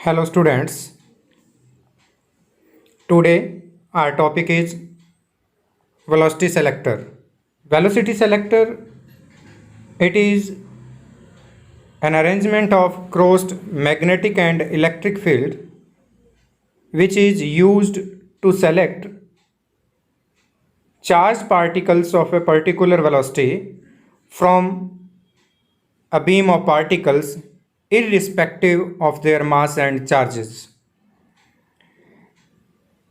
Hello students, today our topic is velocity selector. Velocity selector, it is an arrangement of crossed magnetic and electric field which is used to select charged particles of a particular velocity from a beam of particles irrespective of their mass and charges.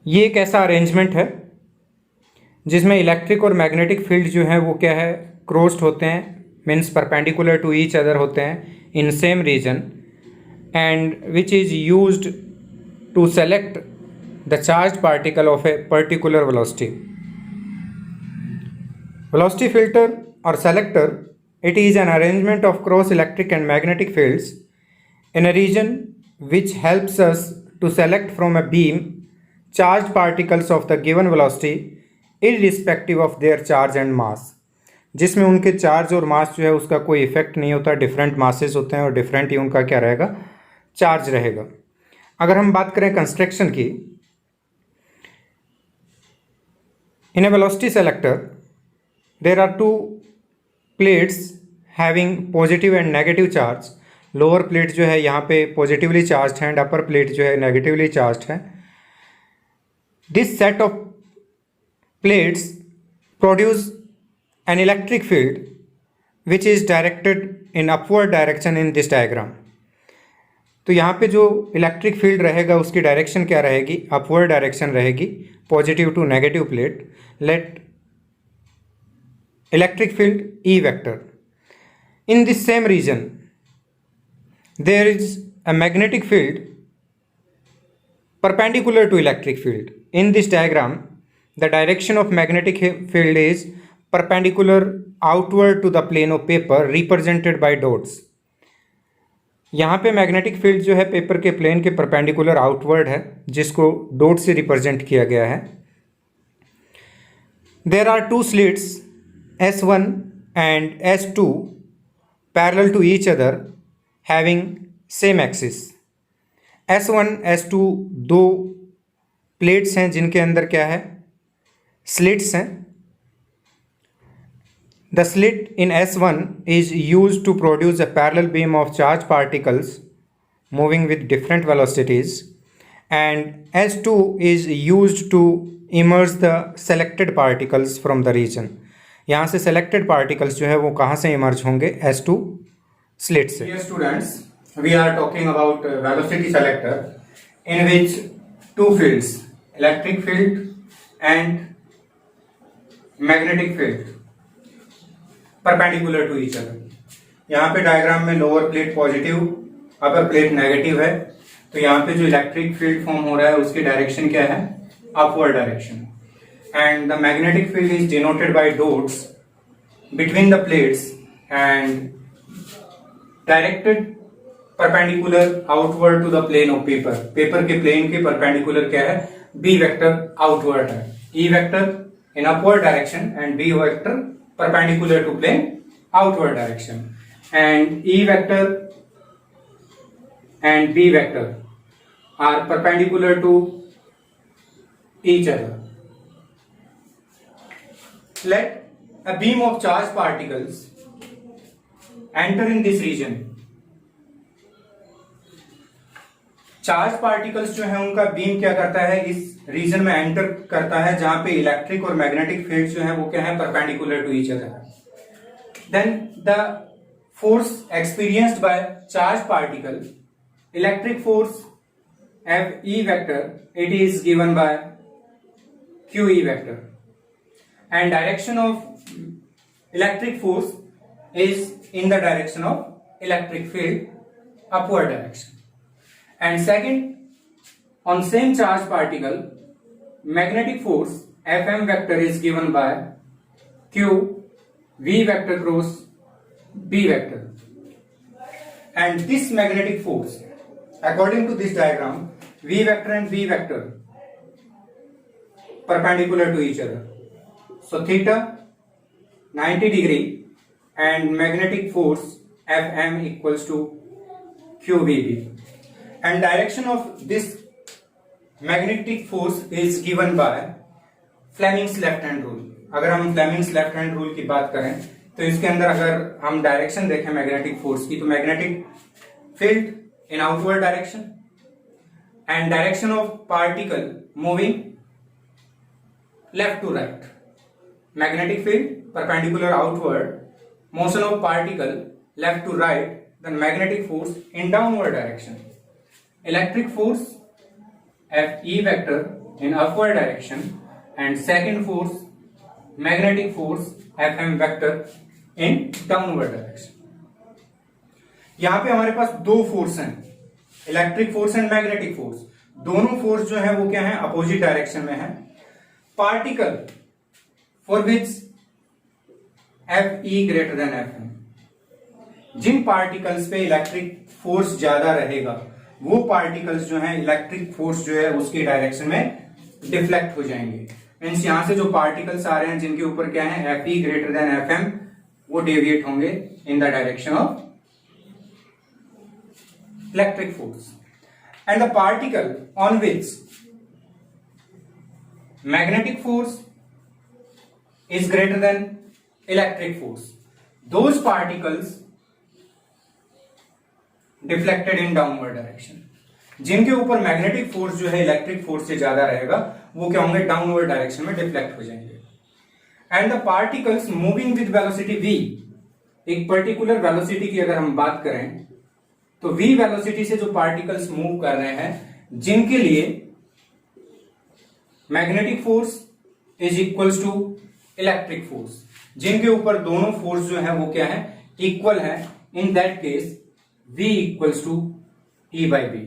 ये एक ऐसा arrangement है जिसमें electric और magnetic field जो है वो क्या है, क्रॉस्ड होते हैं, means perpendicular to each other होते हैं in same region, and which is used to select the charge particle of a particular velocity. Velocity filter or selector, it is an arrangement of cross electric and magnetic fields in a region which helps us to select from a beam charged particles of the given velocity irrespective of their charge and mass. जिसमें उनके charge और मास जो है उसका कोई effect नहीं होता, different masses होते हैं और डिफरेंट ही उनका क्या रहेगा, चार्ज रहेगा. अगर हम बात करें कंस्ट्रक्शन की, in a velocity selector there are two plates having positive and negative charge. Lower plate जो है यहाँ पे पॉजिटिवली चार्ज है एंड अपर प्लेट जो है नेगेटिवली चार्ज है. This set of plates produce an electric field which is directed in upward direction in this diagram. तो यहाँ पे जो इलेक्ट्रिक फील्ड रहेगा उसकी डायरेक्शन क्या रहेगी, अपवर्ड डायरेक्शन रहेगी, positive to negative plate. Let electric field E vector. In this same region, there is a magnetic field perpendicular to electric field. In this diagram, the direction of magnetic field is perpendicular outward to the plane of paper represented by dots. यहाँ पे magnetic field जो है paper के plane के perpendicular outward है जिसको dot से represent किया गया है. There are two slits S1 and S2 parallel to each other having same axis. S1 S2 दो प्लेट्स हैं जिनके अंदर क्या है, स्लिट्स हैं. The slit in S1 is used to produce a parallel beam of charged particles moving with different velocities, and S2 is used to emerge the selected particles from the region. यहाँ से selected particles जो है वो कहाँ से emerge होंगे, S2 slit से. Dear students, we are talking about velocity selector in which two fields, electric field and magnetic field, perpendicular to each other. यहाँ पे डायग्राम में लोअर प्लेट पॉजिटिव, अपर प्लेट नेगेटिव है. तो यहाँ पे जो इलेक्ट्रिक फील्ड फॉर्म हो रहा है उसकी डायरेक्शन क्या है, upward direction. And the magnetic field is denoted by dots between the plates and directed perpendicular outward to the plane of paper. Paper के प्लेन के perpendicular क्या है, B vector outward है, E vector in upward direction and B vector perpendicular to plane outward direction. And E vector and B vector are perpendicular to each other. Let a beam of charged particles enter in this region. Charge particles जो है उनका beam क्या करता है, इस reason में enter करता है जहां पे इलेक्ट्रिक और मैग्नेटिक फील्ड जो है वो क्या है, perpendicular to each other. Then the force experienced by charge particle, electric force F E vector, it is given by Q E vector. And direction of electric force is in the direction of electric field, upward direction. And second, on same charge particle, magnetic force Fm vector is given by Q V vector cross B vector. And this magnetic force, according to this diagram, V vector and B vector perpendicular to each other. So theta 90 degree and magnetic force Fm equals to QVB. And direction of this magnetic force is given by Fleming's left hand rule. अगर हम Fleming's left hand rule की बात करें तो इसके अंदर अगर हम डायरेक्शन देखें मैग्नेटिक फोर्स की, तो magnetic field in outward direction and direction of particle moving left to right. Magnetic field perpendicular outward, motion of particle left to right, then magnetic force in downward direction. Electric force Fe vector in upward direction and second force magnetic force Fm vector in downward direction। यहां पे हमारे पास दो force हैं, electric force and magnetic force. दोनों force जो है वो क्या है, अपोजिट डायरेक्शन में है। Particle for which Fe greater than Fm, जिन पार्टिकल्स पे इलेक्ट्रिक फोर्स ज्यादा रहेगा वो पार्टिकल्स जो है इलेक्ट्रिक फोर्स जो है उसकी डायरेक्शन में डिफ्लेक्ट हो जाएंगे। मींस यहां से जो पार्टिकल्स आ रहे हैं जिनके ऊपर क्या है Fe ग्रेटर देन Fm, वो डेविएट होंगे in the direction of electric force. And the particle on which magnetic force is greater than electric force, those particles deflected in downward direction. जिनके ऊपर मैग्नेटिक फोर्स जो है electric force से ज्यादा रहेगा वो क्या होंगे, डाउनवर्ड डायरेक्शन में डिफ्लेक्ट हो जाएंगे। And the particles moving with velocity v, एक पर्टिकुलर वेलोसिटी की अगर हम बात करें तो v वेलोसिटी से जो पार्टिकल्स मूव कर रहे हैं जिनके लिए magnetic force is equals to electric force, जिनके ऊपर दोनों फोर्स जो है वो क्या है, इक्वल है, in that case v equals to E by B.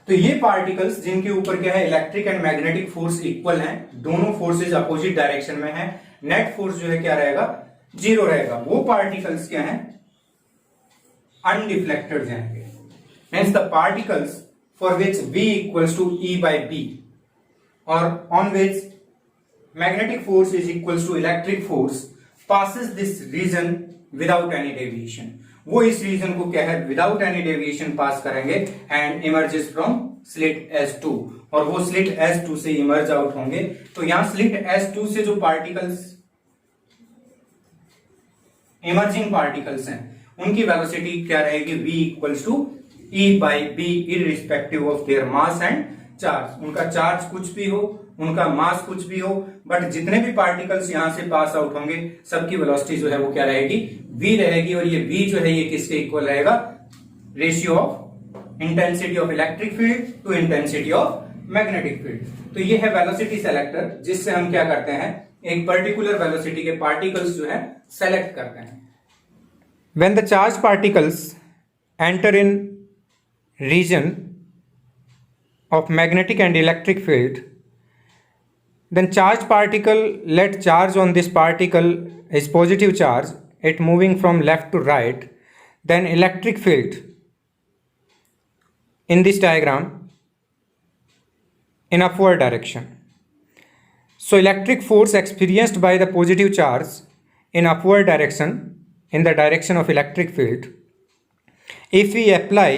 तो ये पार्टिकल्स जिनके ऊपर क्या है electric and magnetic force equal हैं, दोनों फोर्सेज अपोजिट डायरेक्शन में हैं, नेट फोर्स जो है क्या रहेगा, जीरो रहेगा, वो पार्टिकल्स क्या हैं, अनडिफ्लेक्टेड जाएंगे। Means the particles for which v equals to E by B और on which magnetic force is equals to electric force passes this region without any deviation, वो इस रीजन को क्या है विदाउट एनी डेविएशन पास करेंगे and emerges from slit S2, और वो slit S2 से इमर्ज आउट होंगे। तो यहां स्लिट S2 से जो पार्टिकल्स इमर्जिंग पार्टिकल्स हैं उनकी वेलोसिटी क्या रहेगी, v equals to E by B irrespective of their mass and charge. उनका चार्ज कुछ भी हो, उनका मास कुछ भी हो, बट जितने भी पार्टिकल्स यहां से पास आउट होंगे सबकी वेलोसिटी जो है वो क्या रहेगी, v रहेगी। और ये v जो है ये किसके इक्वल रहेगा, ratio of intensity of electric field to intensity of magnetic field. तो ये है वेलोसिटी सेलेक्टर, जिससे हम क्या करते हैं, एक पर्टिकुलर वेलोसिटी के पार्टिकल्स जो है सेलेक्ट करते हैं। When the charge particles enter in region of magnetic and electric field, then charge particle, let charge on this particle is positive charge, it moving from left to right, then electric field in this diagram in upward direction. So electric force experienced by the positive charge in upward direction in the direction of electric field, if we apply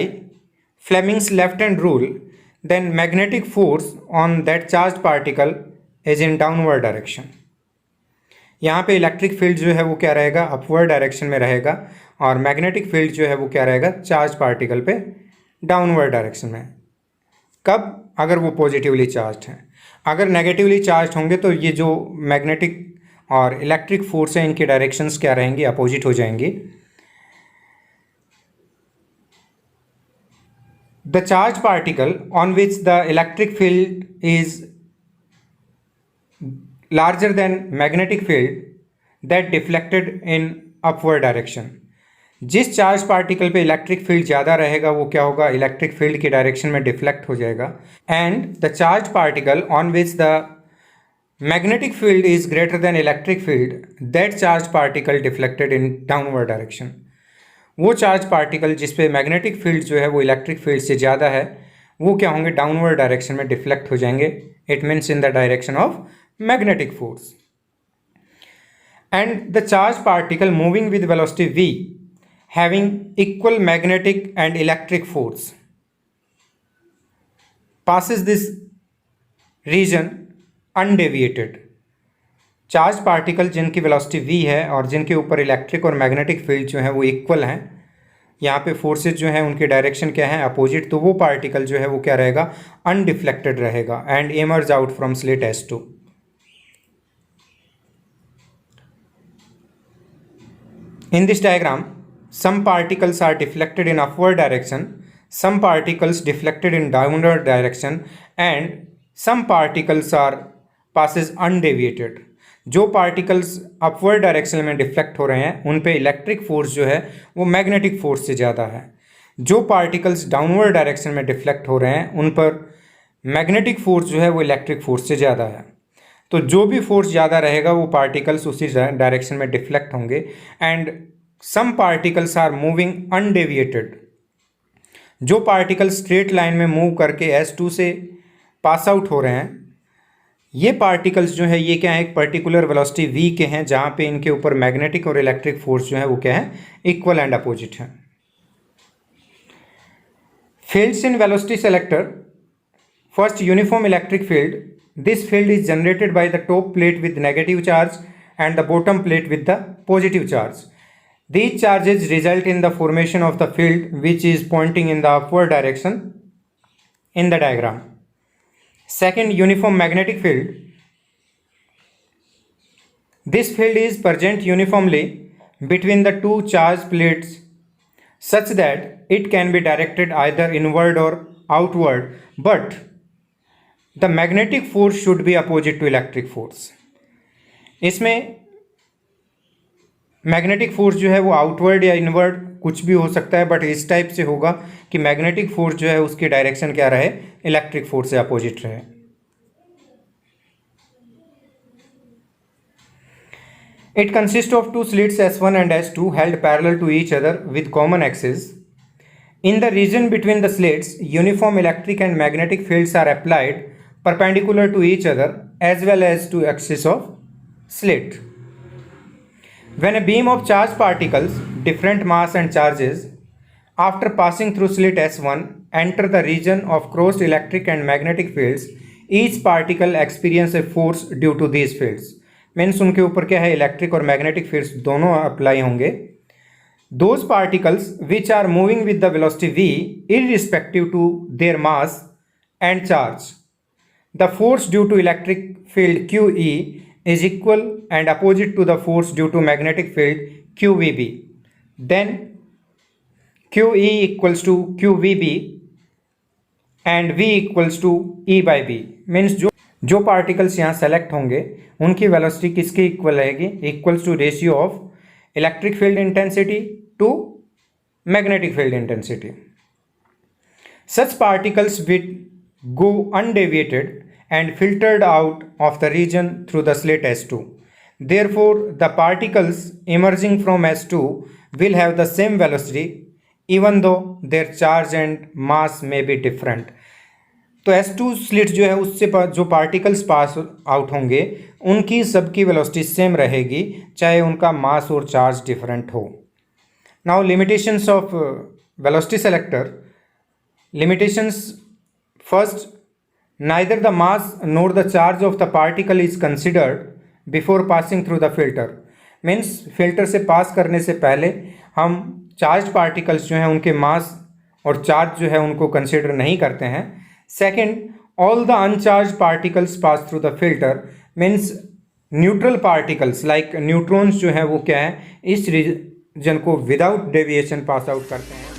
Fleming's left hand rule, then magnetic force on that charged particle is in downward direction। यहाँ पे electric field जो है वो क्या रहेगा, upward direction में रहेगा, और मैग्नेटिक फील्ड जो है वो क्या रहेगा, चार्ज पार्टिकल पे डाउनवर्ड डायरेक्शन में। कब, अगर वो पॉजिटिवली चार्ज हैं। अगर नेगेटिवली चार्ज होंगे तो ये जो मैग्नेटिक और इलेक्ट्रिक फोर्स है इनकी डायरेक्शंस क्या रहेंगी, अपोजिट हो जाएंगी। The charged particle on which the electric field is larger than magnetic field that deflected in upward direction, जिस चार्ज पार्टिकल पे इलेक्ट्रिक फील्ड ज़्यादा रहेगा वो क्या होगा, इलेक्ट्रिक फील्ड की डायरेक्शन में डिफ्लेक्ट हो जाएगा। And the charge particle on which the magnetic field is greater than electric field, that charge particle deflected in downward direction. वो चार्ज पार्टिकल जिस पे मैग्नेटिक फील्ड जो है वो इलेक्ट्रिक फील्ड से ज़्यादा है वो क्या होंगे, डाउनवर्ड डायरेक्शन में डिफ्लेक्ट हो जाएंगे। It means in the direction of magnetic force. And the charge particle moving with velocity v having equal magnetic and electric force passes this region undeviated. Charge particle जिनकी velocity v है और जिनके ऊपर electric और magnetic field जो है वो equal हैं, यहाँ पे फोर्सेज जो है उनकी डायरेक्शन क्या है, अपोजिट, तो वो पार्टिकल जो है वो क्या रहेगा, अनडिफ्लेक्टेड रहेगा and emerge out from slit S2. In this diagram, some particles are deflected in upward direction, some particles deflected in downward direction, and some particles are passes undeviated. जो particles upward direction में deflect हो रहे हैं उन पे electric force जो है वो मैग्नेटिक फोर्स से ज़्यादा है. जो पार्टिकल्स डाउनवर्ड डायरेक्शन में डिफ्लेक्ट हो रहे हैं उन पर मैग्नेटिक फोर्स जो है वो इलेक्ट्रिक फोर्स से ज़्यादा है. तो जो भी फोर्स ज़्यादा रहेगा वो पार्टिकल्स उसी डायरेक्शन में डिफ्लेक्ट होंगे. And some particles are moving undeviated. जो पार्टिकल स्ट्रेट लाइन में मूव करके S2 से पास आउट हो रहे हैं, ये पार्टिकल्स जो है ये क्या है, एक पर्टिकुलर वेलोसिटी v के हैं जहाँ पे इनके ऊपर मैग्नेटिक और इलेक्ट्रिक फोर्स जो है वो क्या है, इक्वल एंड अपोजिट है. Fields in velocity selector. First, uniform electric field. This field is generated by the top plate with negative charge and the bottom plate with the positive charge. These charges result in the formation of the field which is pointing in the upward direction in the diagram. Second, uniform magnetic field. This field is present uniformly between the two charge plates such that it can be directed either inward or outward, but the magnetic force should be opposite to electric force. इसमें magnetic force जो है वो outward या inward कुछ भी हो सकता है, बट इस टाइप से होगा कि मैग्नेटिक फोर्स जो है उसकी डायरेक्शन क्या रहे, इलेक्ट्रिक फोर्स से अपोजिट रहे. It consists of two slits S1 and S2 held parallel to each other with common axes. In the region between the slits, uniform electric and magnetic fields are applied perpendicular to each other as well as to axis of slit. When a beam of charged particles, different mass and charges, after passing through slit S1 enter the region of crossed electric and magnetic fields, each particle experience a force due to these fields. Means उनके ऊपर क्या है, electric और magnetic fields दोनों apply होंगे. Those particles which are moving with the velocity v irrespective to their mass and charge, the force due to electric field QE is equal and opposite to the force due to magnetic field QVB. Then QE equals to QVB and V equals to E by B. Means जो particles यहाँ select होंगे उनकी velocity किसके equal रहेगी, equals to ratio of electric field intensity to magnetic field intensity. Such particles will go undeviated and filtered out of the region through the slit S2. Therefore, the particles emerging from S2 will have the same velocity even though their charge and mass may be different. तो S2 slit जो है उससे जो particles pass out होंगे उनकी सबकी velocity same रहेगी चाहे उनका मास और चार्ज डिफरेंट हो. Now limitations of velocity selector. Limitations. First, neither the mass nor the charge of the particle is considered before passing through the filter. Means filter से पास करने से पहले हम चार्ज पार्टिकल्स जो हैं उनके मास और चार्ज जो है उनको कंसिडर नहीं करते हैं. Second, all the अनचार्ज particles pass through the filter. Means neutral particles like neutrons जो हैं वो क्या है, इस रीजन को विदाउट डेविएशन पास आउट करते हैं.